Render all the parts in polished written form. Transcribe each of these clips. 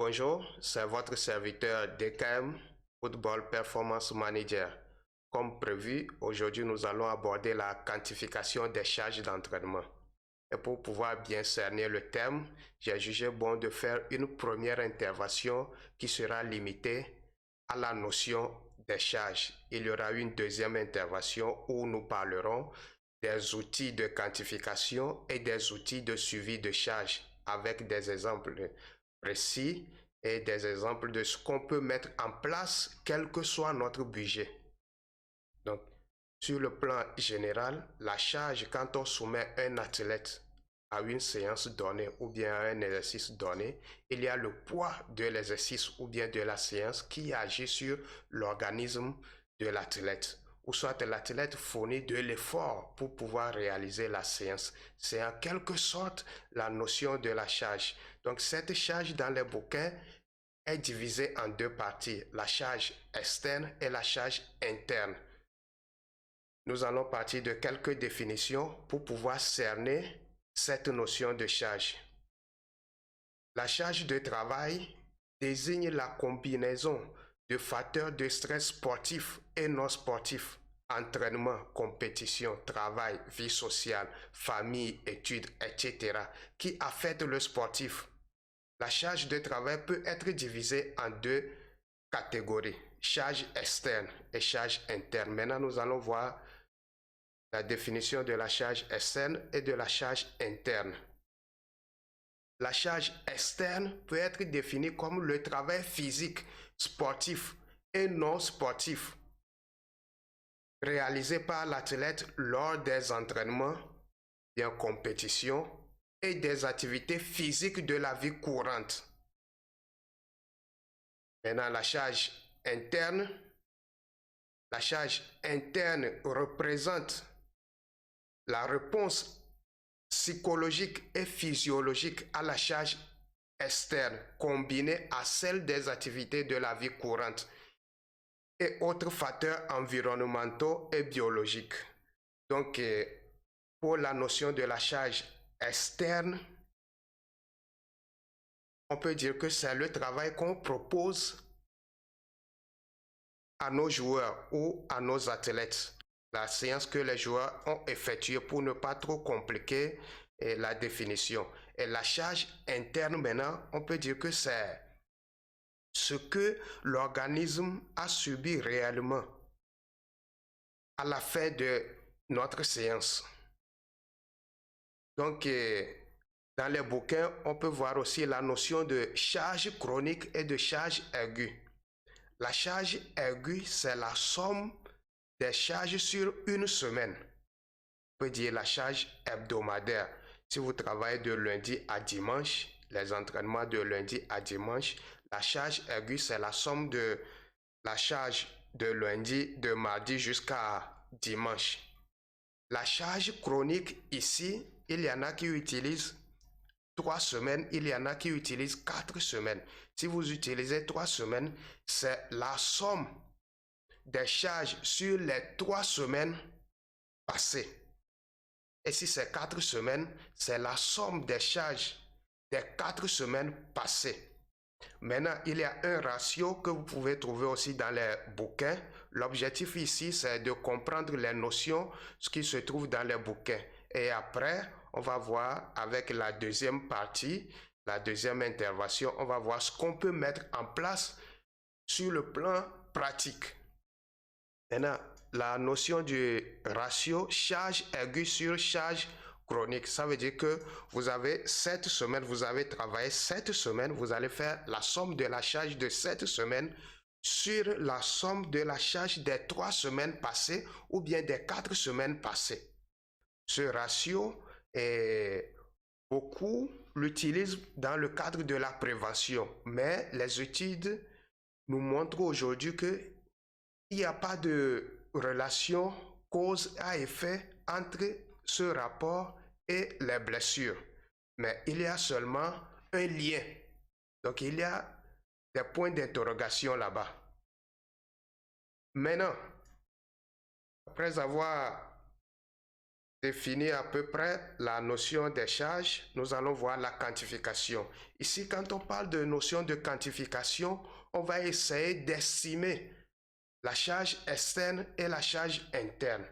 Bonjour, c'est votre serviteur DKM, Football Performance Manager. Comme prévu, aujourd'hui nous allons aborder la quantification des charges d'entraînement. Et pour pouvoir bien cerner le thème, j'ai jugé bon de faire une première intervention qui sera limitée à la notion des charges. Il y aura une deuxième intervention où nous parlerons des outils de quantification et des outils de suivi de charges avec des exemples précis et des exemples de ce qu'on peut mettre en place quel que soit notre budget. Donc, sur le plan général, la charge quand on soumet un athlète à une séance donnée ou bien à un exercice donné, il y a le poids de l'exercice ou bien de la séance qui agit sur l'organisme de l'athlète. Ou soit l'athlète fournit de l'effort pour pouvoir réaliser la séance. C'est en quelque sorte la notion de la charge. Donc cette charge dans les bouquins est divisée en deux parties, la charge externe et la charge interne. Nous allons partir de quelques définitions pour pouvoir cerner cette notion de charge. La charge de travail désigne la combinaison de facteurs de stress sportifs et non sportifs, entraînement, compétition, travail, vie sociale, famille, études, etc., qui affectent le sportif. La charge de travail peut être divisée en deux catégories, charge externe et charge interne. Maintenant, nous allons voir la définition de la charge externe et de la charge interne. La charge externe peut être définie comme le travail physique, sportif et non sportif réalisé par l'athlète lors des entraînements, des compétitions et des activités physiques de la vie courante. Maintenant, la charge interne représente la réponse psychologique et physiologique à la charge externe combinée à celle des activités de la vie courante et autres facteurs environnementaux et biologiques. Donc, pour la notion de la charge externe, on peut dire que c'est le travail qu'on propose à nos joueurs ou à nos athlètes. La séance que les joueurs ont effectuée pour ne pas trop compliquer la définition. Et la charge interne, maintenant, on peut dire que c'est ce que l'organisme a subi réellement à la fin de notre séance. Donc, dans les bouquins, on peut voir aussi la notion de charge chronique et de charge aiguë. La charge aiguë, c'est la somme des charges sur une semaine. On peut dire la charge hebdomadaire. Si vous travaillez de lundi à dimanche, les entraînements de lundi à dimanche, la charge aiguë, c'est la somme de la charge de lundi, de mardi jusqu'à dimanche. La charge chronique ici, il y en a qui utilisent 3 semaines, il y en a qui utilisent 4 semaines. Si vous utilisez 3 semaines, c'est la somme des charges sur les 3 semaines passées. Et si c'est 4 semaines, c'est la somme des charges des 4 semaines passées. Maintenant, il y a un ratio que vous pouvez trouver aussi dans les bouquins. L'objectif ici, c'est de comprendre les notions, ce qui se trouve dans les bouquins. Et après, on va voir avec la deuxième partie, la deuxième intervention, on va voir ce qu'on peut mettre en place sur le plan pratique. Maintenant, la notion du ratio charge aiguë sur charge chronique, ça veut dire que vous avez 7 semaines, vous avez travaillé 7 semaines, vous allez faire la somme de la charge de 7 semaines sur la somme de la charge des 3 semaines passées ou bien des 4 semaines passées. Ce ratio, beaucoup l'utilisent dans le cadre de la prévention, mais les études nous montrent aujourd'hui qu'il n'y a pas de relation cause à effet entre ce rapport et les blessures. Mais il y a seulement un lien. Donc il y a des points d'interrogation là-bas. Maintenant, après avoir définir à peu près la notion des charges, nous allons voir la quantification. Ici, quand on parle de notion de quantification, on va essayer d'estimer la charge externe et la charge interne.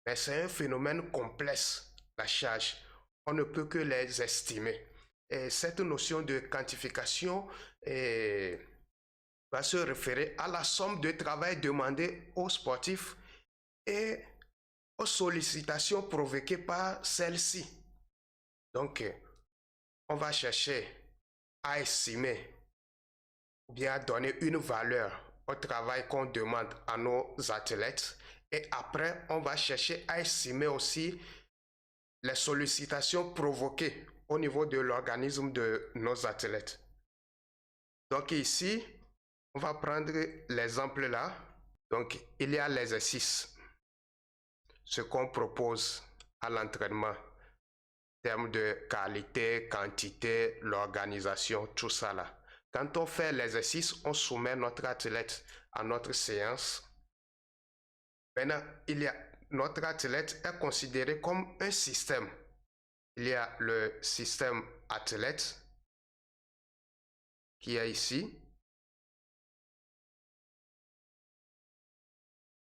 Mais c'est un phénomène complexe, la charge. On ne peut que les estimer. Et cette notion de quantification va se référer à la somme de travail demandée aux sportifs et aux sollicitations provoquées par celle-ci. Donc, on va chercher à estimer ou bien à donner une valeur au travail qu'on demande à nos athlètes. Et après, on va chercher à estimer aussi les sollicitations provoquées au niveau de l'organisme de nos athlètes. Donc ici, on va prendre l'exemple là. Donc, il y a l'exercice. Ce qu'on propose à l'entraînement, en termes de qualité, quantité, l'organisation, tout ça là. Quand on fait l'exercice, on soumet notre athlète à notre séance. Maintenant, notre athlète est considéré comme un système. Il y a le système athlète qui est ici.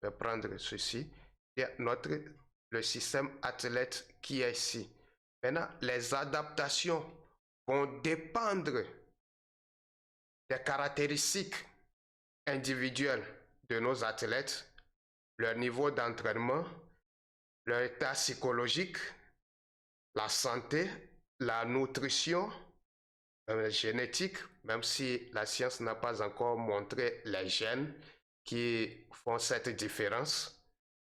Je vais prendre ceci. Il y a le système athlète qui est ici. Maintenant, les adaptations vont dépendre des caractéristiques individuelles de nos athlètes, leur niveau d'entraînement, leur état psychologique, la santé, la nutrition, la génétique, même si la science n'a pas encore montré les gènes qui font cette différence,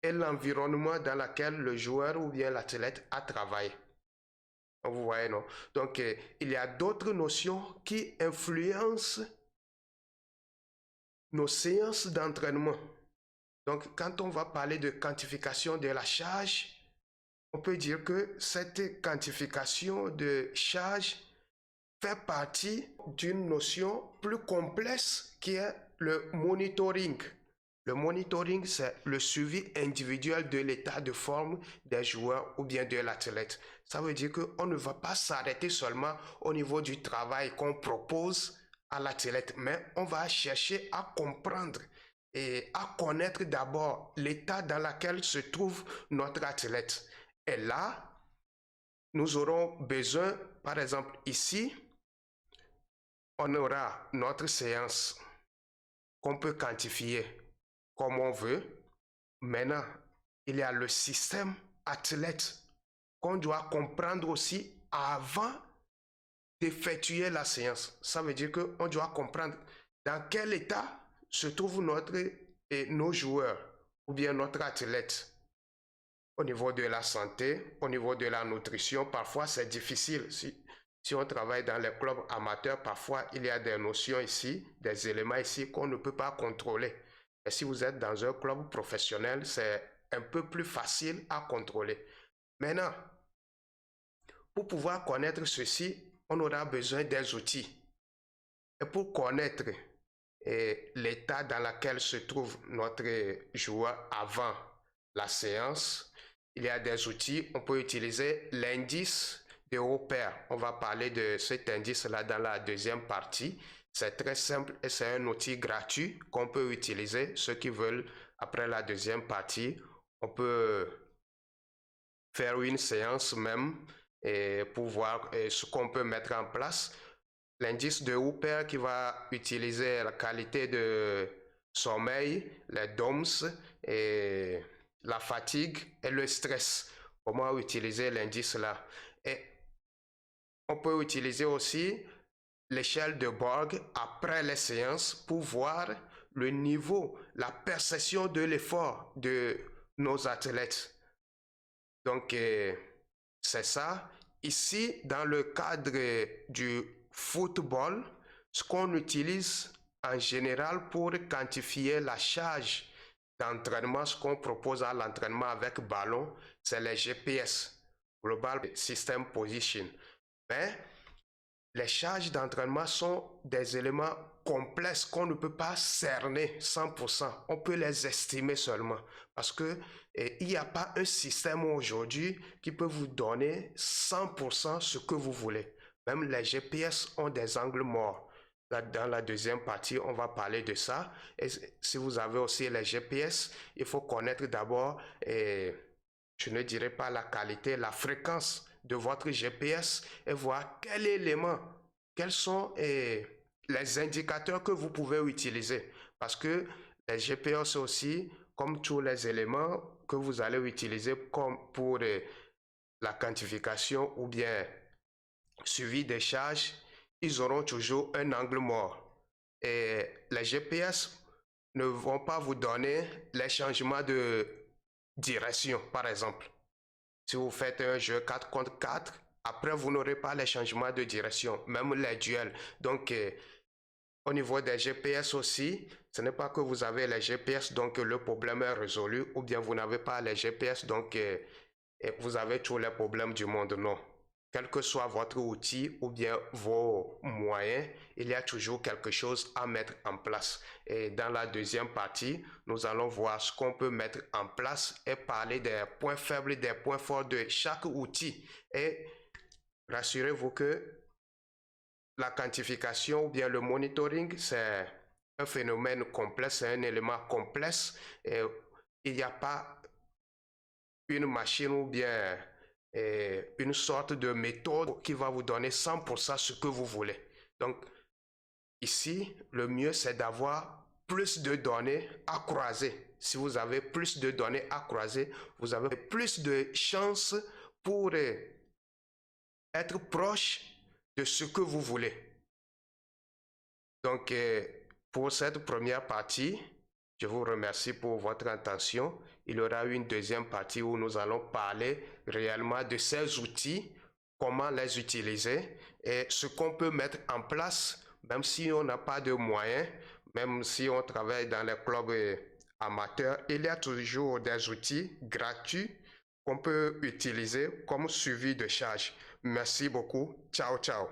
et l'environnement dans lequel le joueur ou bien l'athlète a travaillé. Vous voyez, non? Donc, il y a d'autres notions qui influencent nos séances d'entraînement. Donc, quand on va parler de quantification de la charge, on peut dire que cette quantification de charge fait partie d'une notion plus complexe qui est le monitoring. Le monitoring, c'est le suivi individuel de l'état de forme des joueurs ou bien de l'athlète. Ça veut dire qu'on ne va pas s'arrêter seulement au niveau du travail qu'on propose à l'athlète, mais on va chercher à comprendre et à connaître d'abord l'état dans lequel se trouve notre athlète. Et là, nous aurons besoin, par exemple ici, on aura notre séance qu'on peut quantifier comme on veut. Maintenant, il y a le système athlète qu'on doit comprendre aussi avant d'effectuer la séance. Ça veut dire qu'on doit comprendre dans quel état se trouvent nos joueurs ou bien notre athlète. Au niveau de la santé, au niveau de la nutrition, parfois c'est difficile. Si on travaille dans les clubs amateurs, parfois il y a des notions ici, des éléments ici qu'on ne peut pas contrôler. Et si vous êtes dans un club professionnel, c'est un peu plus facile à contrôler. Maintenant, pour pouvoir connaître ceci, on aura besoin des outils. Et pour connaître l'état dans lequel se trouve notre joueur avant la séance, il y a des outils. On peut utiliser l'indice de repère. On va parler de cet indice-là dans la deuxième partie. C'est très simple et c'est un outil gratuit qu'on peut utiliser. Ceux qui veulent, après la deuxième partie, on peut faire une séance même pour voir ce qu'on peut mettre en place. L'indice de Hooper qui va utiliser la qualité de sommeil, les DOMS, et la fatigue et le stress. Comment utiliser l'indice là? Et on peut utiliser aussi l'échelle de Borg après les séances pour voir le niveau, la perception de l'effort de nos athlètes. Donc, c'est ça. Ici, dans le cadre du football, ce qu'on utilise en général pour quantifier la charge d'entraînement, ce qu'on propose à l'entraînement avec ballon, c'est les GPS, Global System Position. Mais les charges d'entraînement sont des éléments complexes qu'on ne peut pas cerner 100%. On peut les estimer seulement. Parce que il n'y a pas un système aujourd'hui qui peut vous donner 100% ce que vous voulez. Même les GPS ont des angles morts. Là, dans la deuxième partie, on va parler de ça. Et si vous avez aussi les GPS, il faut connaître d'abord, je ne dirais pas la qualité, la fréquence de votre GPS et voir quel élément, quels sont les indicateurs que vous pouvez utiliser. Parce que les GPS aussi, comme tous les éléments que vous allez utiliser comme pour la quantification ou bien suivi des charges, ils auront toujours un angle mort. Et les GPS ne vont pas vous donner les changements de direction, par exemple. Si vous faites un jeu 4 contre 4, après vous n'aurez pas les changements de direction, même les duels. Donc, au niveau des GPS aussi, ce n'est pas que vous avez les GPS, donc le problème est résolu, ou bien vous n'avez pas les GPS, donc vous avez tous les problèmes du monde. Non. Quel que soit votre outil ou bien vos moyens, il y a toujours quelque chose à mettre en place. Et dans la deuxième partie, nous allons voir ce qu'on peut mettre en place et parler des points faibles et des points forts de chaque outil. Et rassurez-vous que la quantification ou bien le monitoring, c'est un phénomène complexe, c'est un élément complexe. Et il n'y a pas une machine ou bien une sorte de méthode qui va vous donner 100% ce que vous voulez. Donc, ici, le mieux, c'est d'avoir plus de données à croiser. Si vous avez plus de données à croiser, vous avez plus de chances pour être proche de ce que vous voulez. Donc, pour cette première partie, je vous remercie pour votre attention. Il y aura une deuxième partie où nous allons parler réellement de ces outils, comment les utiliser et ce qu'on peut mettre en place, même si on n'a pas de moyens, même si on travaille dans les clubs amateurs, il y a toujours des outils gratuits qu'on peut utiliser comme suivi de charge. Merci beaucoup. Ciao, ciao.